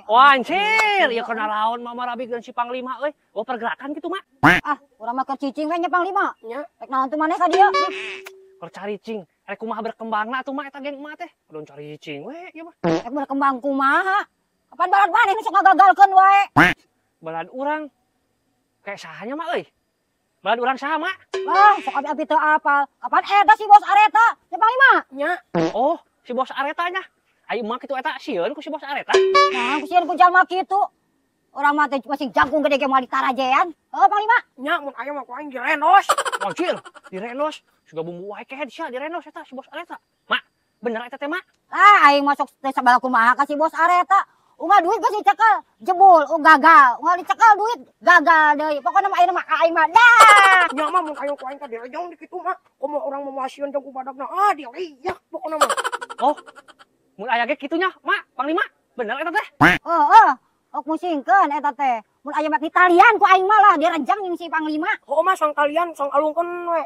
Wah, anjir, ya kena lawan Mama Rabi dan si Panglima euy. Oh, pergerakan gitu, Mak. Ah, urang mah keur cicing we nya Panglima. Nya, Rek naon teh maneh ka dieu? keur cari cing. Rek kumaha berkembangna atuh Mak eta geng emak teh. Kudu cari cing we, ieu mah. Rek berkembang kumaha? Kapan balad maneh nu sok ngagagalkeun wae? Balad urang. Kayak sahanya Mak euy. Balad urang saha, Mak? Lah, sok abi teu apal. Kapan eta si bos areta? Nya Panglima. Nya. Oh, si bos aretanya. Ayo mah kitu eta sieun ku si bos areta. Nah, kusieun ku jalma kitu. Urang mah teh masing jagung gede ge moal ditarajean. Heuh Panglima. Nya mun aya mah ku aing direnos. Anjir, direnos. Suga bumbu wae kehe sia direnos eta si bos areta. Mak, bener eta teh, Mak? Ah, aing masuk teh sabala kumaha ka si bos areta. Unggah duit geus dicekel, jebul, gagal. Unggah dicekel duit, gagal deui. Pokona mah ayeuna mah ka aing mah dah. Nya mah mun aya ku aing ka direjong di kitu mah. Komo urang memasieun jeung ku badagna. Ah, diriyak pokona mah. Oh. Mun aya ge kitunya, Mak, Panglima. Bener eta teh? Heeh. Ok musingkeun eta teh. Mun aya mah di talian ku aing mah lah direjang jeung si Panglima. Oh, Mas, sang kalian sang alungkeun we.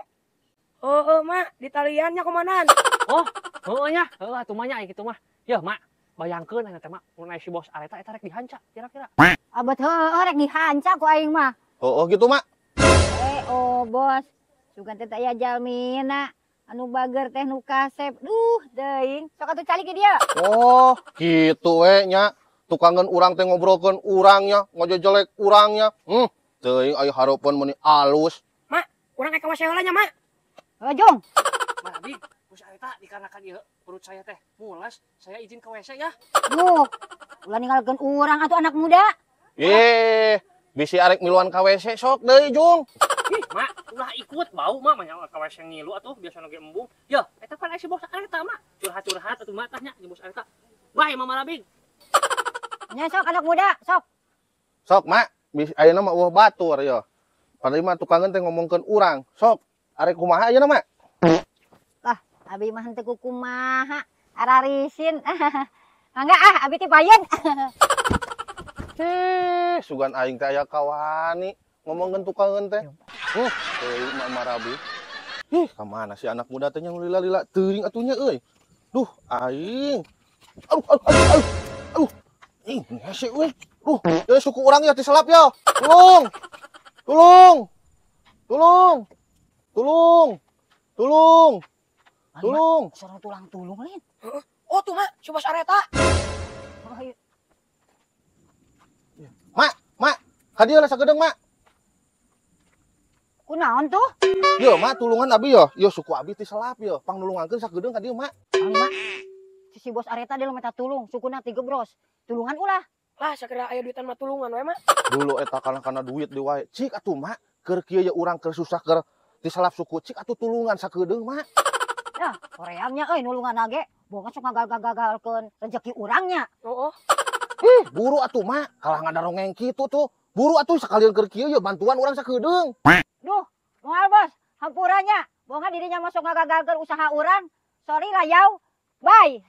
Heeh, Mak, di taliannya komandan. Oh, heueuh nya. Heueuh atuh mah nya kitu mah. Yeuh, Mak, bayangkeun eta teh, Mak, mun aya si bos areta eta rek dihanca kira-kira. Abet heueuh rek dihanca ku aing mah. Oh gitu, Mak. Oh bos. Sugan teh aya jalmina anu bager teh nu kasep. Duh, deing. Sok atuh cali ke dia. Oh, gitu we nya. Tukangan urang teh ngobrolkeun urangnya, ngojojelek urangnya. Teuing aya hareupun meuni alus. Mak, urang ka WC heula nya, Mak. Jong. Mak, Abi, bos areta dikarenakan ieu perut saya teh mules, saya izin ke WC ya. Duh. Ulah ninggalkeun urang atuh anak muda. Bisi arek miluan ka WC sok deui, Jung. Ih, Mak, ulah ikut bau Mak, manya ka WC ngilu atuh biasa ge embung. Yeuh, eta kan aya si bos areta, Mak. Curhat-curhat atuh Mak tanya jeung bos areta. Bae Mama Labing. Nya sok anak muda, sok. Sok, Mak. Bisi ayeuna mah eueuh batur ya. Padahal mah tukangan teh ngomongkeun urang. Sok, arek kumaha ayeuna, Mak? Lah, abi mah henteu kumaha. Ararisin. Mangga abi teh payen. Sugan aing teh aya kawani ngomongkeun tukangan teh. Teuing Mama Rabi. Kamana si anak muda teh nya lila-lila teuing atunya euy. Duh, aing. Aduh. Ih, hese euy. Suku urang ya diselap ya. Tulung. Sorong tulang tulung lain. Oh, tuh Mak, si bos areta. Oh, iya. Mak, hadiah lah sagedeng, Mak. Kunaon tuh? Yo, Mak, tulungan abi yo. Yo suku abi ti selap yo. Pangnulungankeun sagedeng ka dieu, Mak. Panglima. Si bos areta dia minta tulung, sukuna 3 bros. Tulungan ulah. Lah, sakira aya duitan mah tulungan we, Mak. Dulu eta kana duit di wae. Cik atuh, Mak. Keur kieu ya urang keur susah keur ti selap suku. Cik atuh tulungan sagedeng, Mak. Ya, koreamnya euy nulungan age. Boga sok ngagal-gagalkeun rezeki urangnya. Oh. Buru atuh, Mak. Kalah ngadarongeng kitu tuh. Buru atuh sakalian keur kieu ya bantuan urang sakedeung. Duh, moal bos, hampurannya. Boga dirinya masuk ngagagalkeun usaha urang. Sorry lah yaw. Bye.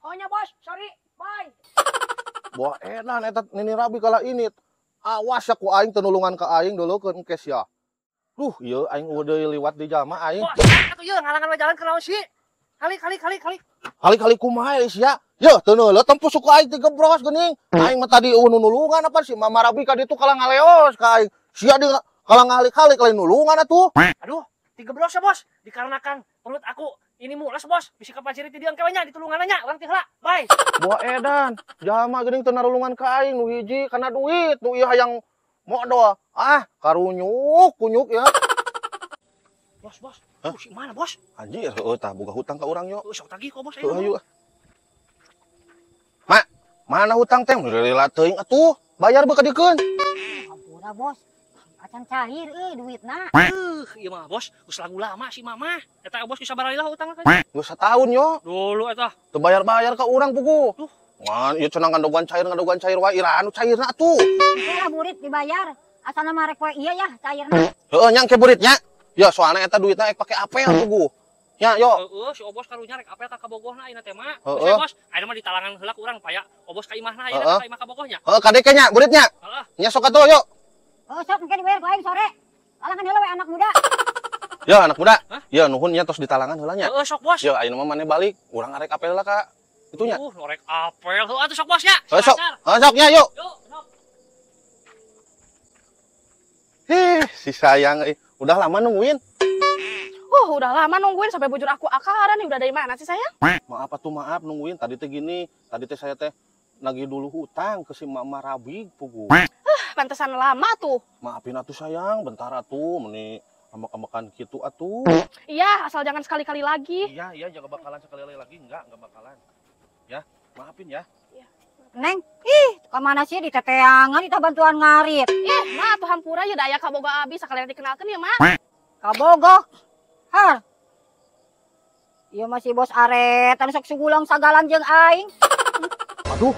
Oh nya bos, sorry. Bye. Wah, edan eta Nini Rabi kala ini. Awas ya ku aing teu nulungan ka aing dulukeun engkes ya. Duh, ieu aing udah liwat di jalma aing. Wah, atuh ieu ngalangan jalan ke naon sih? Kali. Kali-kali kumaha sia. Yeuh, teu neuleut tempus suku aing 3 bros geuning. Aing mah tadi nulungan apa sih Mama Rabi ka ditu kalang ngaleos ka aing. Sia di kalang ngalik-halik lain nulungan atuh. Aduh, 3 bros ya bos. Dikarenakan perut aku ini mules bos. Bisi kapaciri ti dieu kewenya ditulungananya. Urang teh heula. Bye. Wah, edan. Jalma geuning teu narulungan ka aing nu hiji kana duit, nu ieu hayang modal. Kunyuk ya. Bos. Si mana bos? Anjir, tah boga hutang ka urang yo. Sok tagih kok bos Ayo. Mak, mana hutang teh? Lila teuing atuh. Bayar beuh kadikeun. Hampura bos. Acan cair duitna. Ieu mah bos, geus lagu lama si Mama. Eta bos geus sabaraha utang kan? Geus satahun yo. Dulu eta. Teu bayar-bayar ka urang pugu. Man, ieu cenah ngadogan cair wae ira anu cairna atuh. Lah murid dibayar. Asalna mah rek we ieu ya cairna. Heeh, nyang ke buritnya. Ya, soalnya eta duitna ek pake apel pugu. Ya, yo. Heeh, si Obos karunya rek apel ka kabogohna ayeuna teh mah. Heeh. Bos, ayeuna mah ditalangan heula ku urang paya Obos ka imahna ayeuna ka imah kabogohnya. Heeh, kadeke nya buritnya. Heeh. Nya sok atuh yo. Oh, sok engke dibayar ku aing sore. Alangan heula we anak muda. Ya, anak muda. Ya, nuhun nya tos ditalangan heula nya. Heeh, sok bos. Ya, ayeuna mah maneh balik. Urang arek apel lah ka itunya. Lorek apel. Atuh sok bosnya. Sok. Soknya yuk. Yuk, sok. Si sayang udah lama nungguin. Udah lama nungguin sampai bujur aku akaran nih. Udah dari mana sih sayang? Maaf atuh maaf nungguin tadi teh gini. Tadi teh saya teh lagi dulu hutang ke si Mama Rabi pugu. Pantesan lama tuh. Maafin atuh sayang, bentar atuh meni ambak-ambakan gitu atuh. Iya, asal jangan sekali-kali lagi. Iya, jangan bakalan sekali lagi enggak bakalan. Ya, maafin ya. Neng, kemana sih di teteangan kita bantuan ngarit. Mah tuh hampura ya daya kaboga abis sekalian dikenalkan ya mah. Kabogoh. Har. Iya masih bos Areta sok sugulang sagalan jeung aing. Aduh,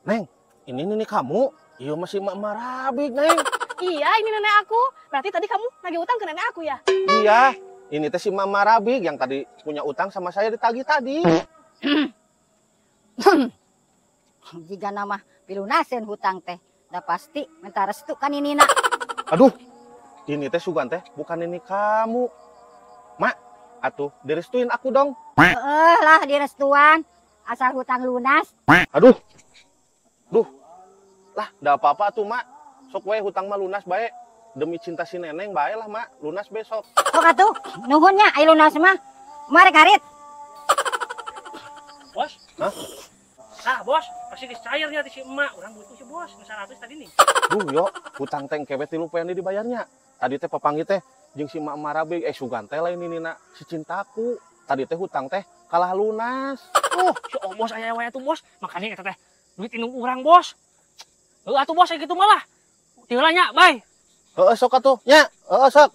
Neng, ini nih kamu. Iya masih Mama Rabi, Neng. Iya, ini nenek aku. Berarti tadi kamu lagi utang ke nenek aku ya? Iya, ini teh si Mama Rabi yang tadi punya utang sama saya ditagih tadi. Jika nama pilunasen hutang teh. Dah pasti minta restu kan ini nak. Aduh, ini teh Sugan teh bukan ini kamu. Mak, atuh direstuin aku dong. Lah di restuan. Asal hutang lunas. Aduh. Lah, dah apa-apa tuh, Mak. Sok we hutang mah lunas bae. Demi cinta si Neneng bae lah, Mak. Lunas besok. Sok atuh, nuhunnya ai lunas mah. Mari karit. Bos. Hah? Nah, bos, pasti dicairnya di si emak. Orang butuh si bos, 100 tadi nih. Duh, yo, hutang teh kewet 3 poean dibayarnya. Tadi teh papanggi teh jeung si Mak Marabi Sugan teh lain nina si cintaku. Tadi teh hutang teh kalah lunas. Si bos aya wae tuh bos. Makanya eta teh duit indung urang bos. Atuh bos kayak gitu malah. Tinggalnya, bye. Heeh sok atuh, nya. Heeh sok.